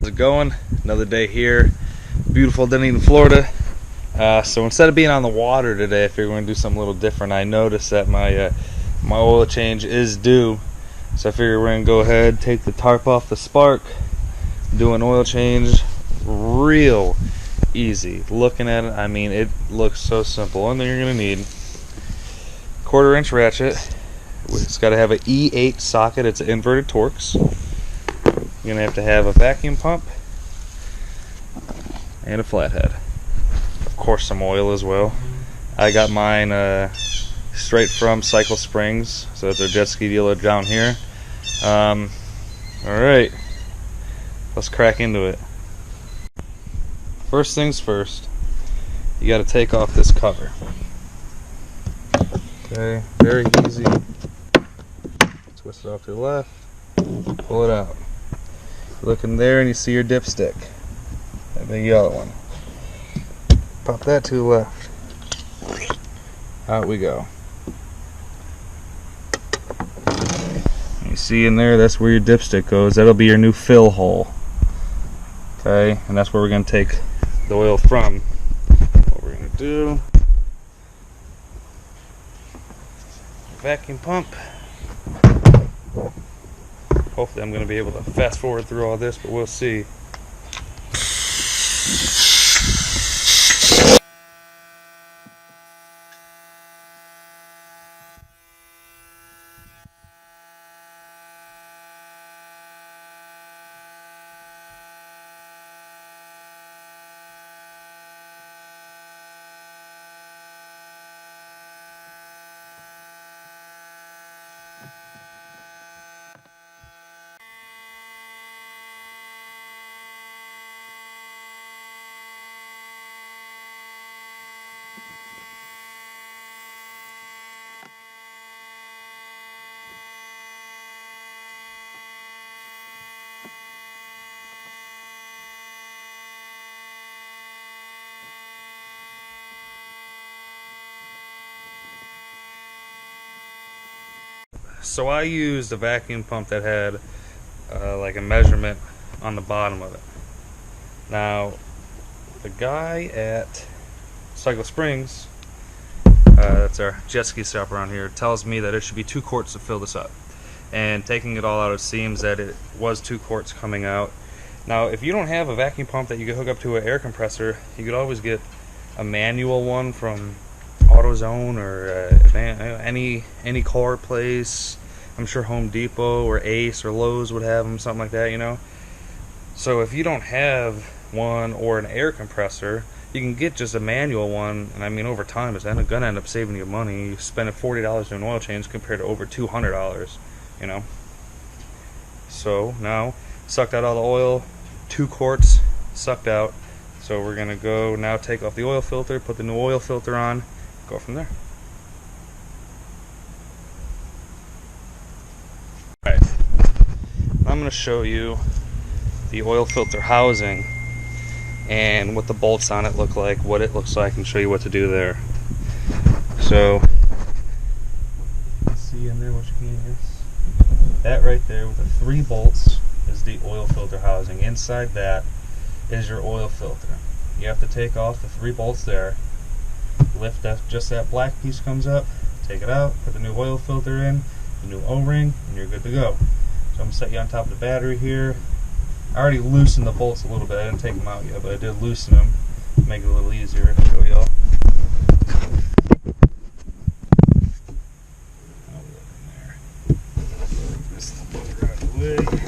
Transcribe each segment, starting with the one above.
How's it going? Another day here, beautiful Dunedin, Florida. So instead of being on the water today, I figured we're gonna do something a little different. I noticed that my oil change is due, so I figured we're gonna go ahead, take the tarp off the spark, do an oil change, real easy. Looking at it, I mean, it looks so simple. One thing you're gonna need: 1/4-inch ratchet. It's got to have an E8 socket. It's an inverted Torx. You're gonna have to have a vacuum pump and a flathead. Of course, some oil as well. I got mine straight from Cycle Springs, so it's a jet ski dealer down here. Alright, let's crack into it. First things first, you got to take off this cover. Okay, very easy. Twist it off to the left, pull it out. Look in there and you see your dipstick, that big yellow one. Pop that to the left. Out we go. You see in there, that's where your dipstick goes. That'll be your new fill hole. Okay, and that's where we're going to take the oil from. What we're going to do, vacuum pump. Hopefully I'm going to be able to fast forward through all this, but we'll see. So I used a vacuum pump that had like a measurement on the bottom of it. Now, the guy at Cycle Springs, that's our jet ski shop around here, tells me that it should be 2 quarts to fill this up. And taking it all out, it seems that it was 2 quarts coming out. Now, if you don't have a vacuum pump that you can hook up to an air compressor, you could always get a manual one from AutoZone or any car place. I'm sure Home Depot or Ace or Lowe's would have them, something like that, you know. So if you don't have one or an air compressor, you can get just a manual one, and I mean, over time it's gonna end up saving you money. You spend $40 on an oil change compared to over $200, you know. So now, sucked out all the oil, 2 quarts sucked out. So we're gonna go now, take off the oil filter, put the new oil filter on, go from there. Alright, I'm going to show you the oil filter housing and what the bolts on it look like, what it looks like, and show you what to do there. So, see in there what you can is that right there with the 3 bolts is the oil filter housing. Inside that is your oil filter. You have to take off the 3 bolts there, lift that, just that black piece comes up, take it out, put the new oil filter in, the new O-ring, and you're good to go. So I'm going to set you on top of the battery here. I already loosened the bolts a little bit. I didn't take them out yet, but I did loosen them to make it a little easier to show y'all. This is the motor out of the way.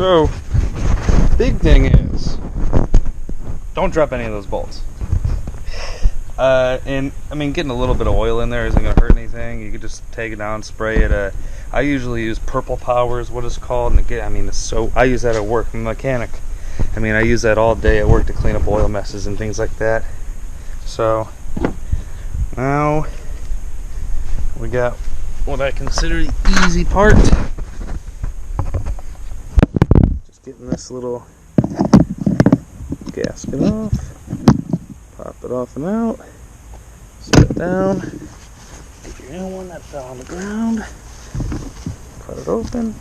So, big thing is, don't drop any of those bolts. And I mean, getting a little bit of oil in there isn't going to hurt anything. You could just take it down, spray it. I usually use Purple Power is what it's called, and again, I mean, it's so I use that at work. I'm a mechanic. I mean, I use that all day at work to clean up oil messes and things like that. So now we got what I consider the easy part. Just getting this little gasket off. Pop it off and out. Set it down. Get your new one that fell on the ground. Cut it open.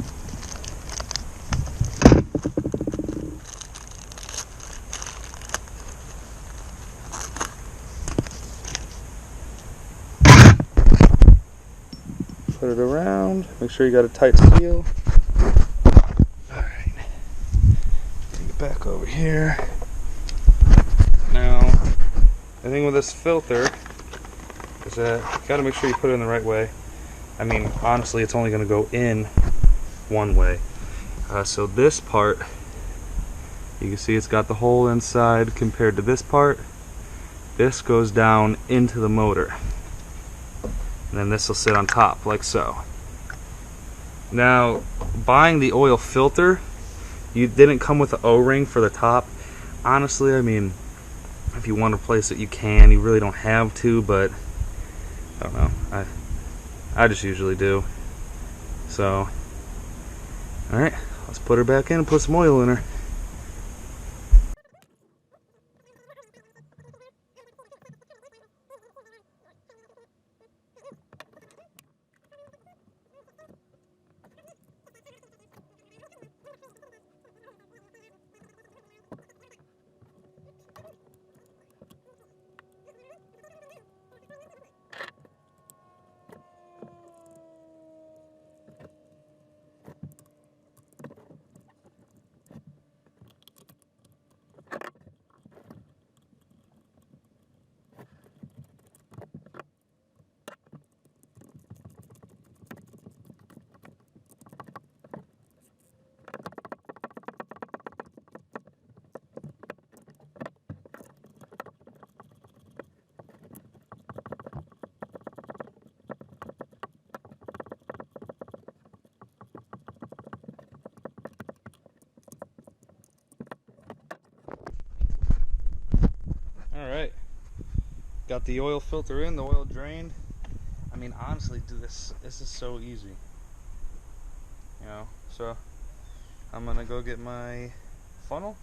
Put it around. Make sure you got a tight seal. Alright. Take it back over here. Now, the thing with this filter is that you gotta make sure you put it in the right way. I mean, honestly, it's only gonna go in one way. So this part, you can see it's got the hole inside compared to this part. This goes down into the motor. And then this will sit on top, like so. Now, buying the oil filter, you didn't come with an O-ring for the top. Honestly, I mean, if you want to replace it, you can. You really don't have to, but I don't know. I just usually do. So, alright, let's put her back in and put some oil in her. Alright, got the oil filter in, the oil drained. I mean, honestly, dude, this is so easy. You know, so I'm gonna go get my funnel,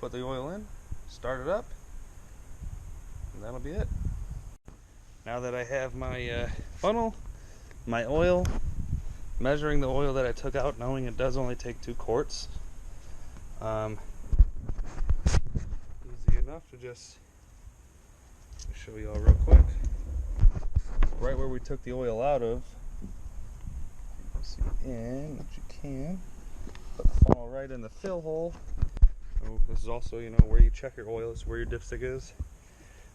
put the oil in, start it up, and that'll be it. Now that I have my funnel, my oil, measuring the oil that I took out, knowing it does only take 2 quarts, easy enough to just show you all real quick. Right where we took the oil out of, see in, which you can, put the funnel right in the fill hole. Oh, this is also, you know, where you check your oil, is where your dipstick is.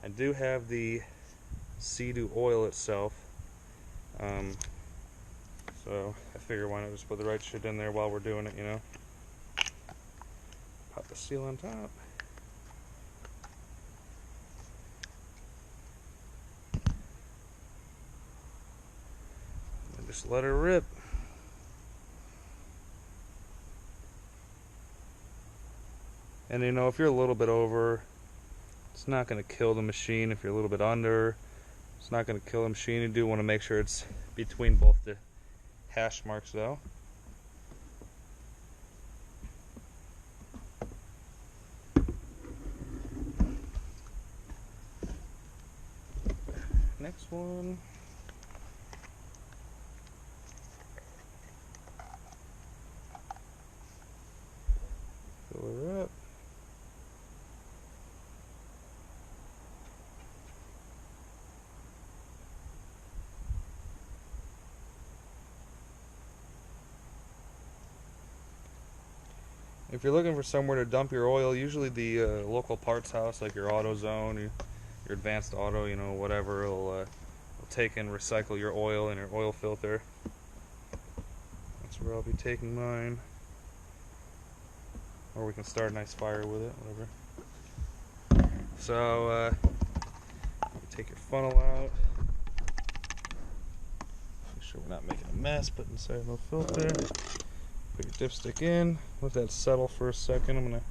I do have the Sea-Doo oil itself, so I figure why not just put the right shit in there while we're doing it, you know. Pop the seal on top. And just let her rip. And you know, if you're a little bit over, it's not going to kill the machine. If you're a little bit under, it's not going to kill the machine. You do want to make sure it's between both the hash marks though. Next one. Fill her up. If you're looking for somewhere to dump your oil, usually the local parts house, like your AutoZone, your Advanced Auto, you know, whatever, will take and recycle your oil in your oil filter. That's where I'll be taking mine. or we can start a nice fire with it, whatever. So take your funnel out. Make sure we're not making a mess. Put inside no filter. Put your dipstick in. Let that settle for a second. I'm gonna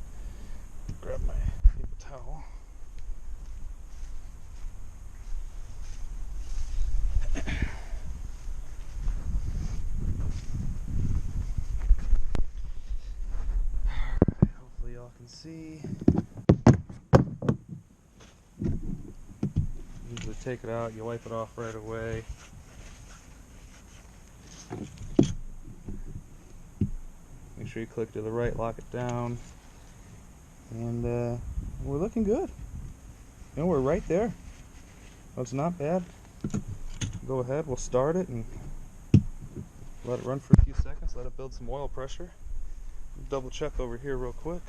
grab my paper towel. Alright, hopefully y'all can see. Usually take it out, you wipe it off right away. Make sure you click to the right, lock it down. And we're looking good. You know, we're right there. That's not bad. Go ahead, we'll start it and let it run for a few seconds, let it build some oil pressure. Double check over here real quick.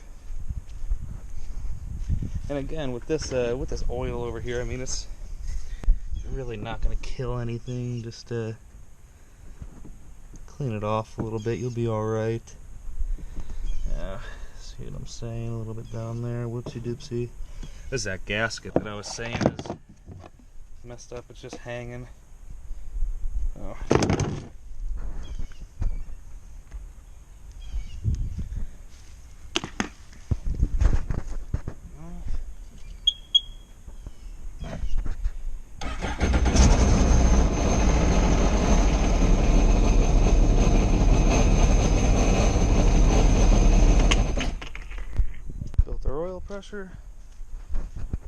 And again, with this oil over here, I mean, it's really not going to kill anything. Just clean it off a little bit, you'll be alright. Yeah, see what I'm saying? A little bit down there. Whoopsie doopsie. This is that gasket that I was saying is messed up. It's just hanging. Oh. Built our oil pressure.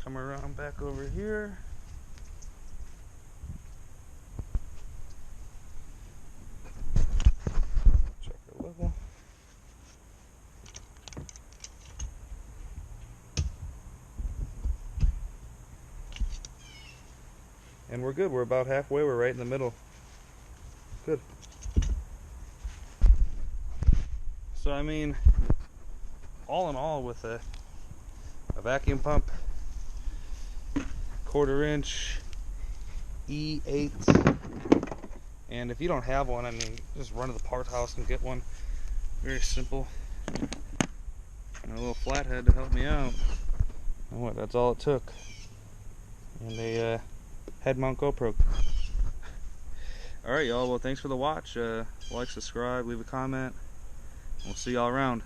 Come around back over here. Check our level. And we're good. We're about halfway. We're right in the middle. Good. So I mean, all in all, with a vacuum pump, 1/4 inch E8, and if you don't have one, I mean, just run to the part house and get one. Very simple. And a little flathead to help me out. And what? That's all it took. And a head mount GoPro. Alright, y'all. Well, thanks for the watch. Like, subscribe, leave a comment. We'll see y'all around.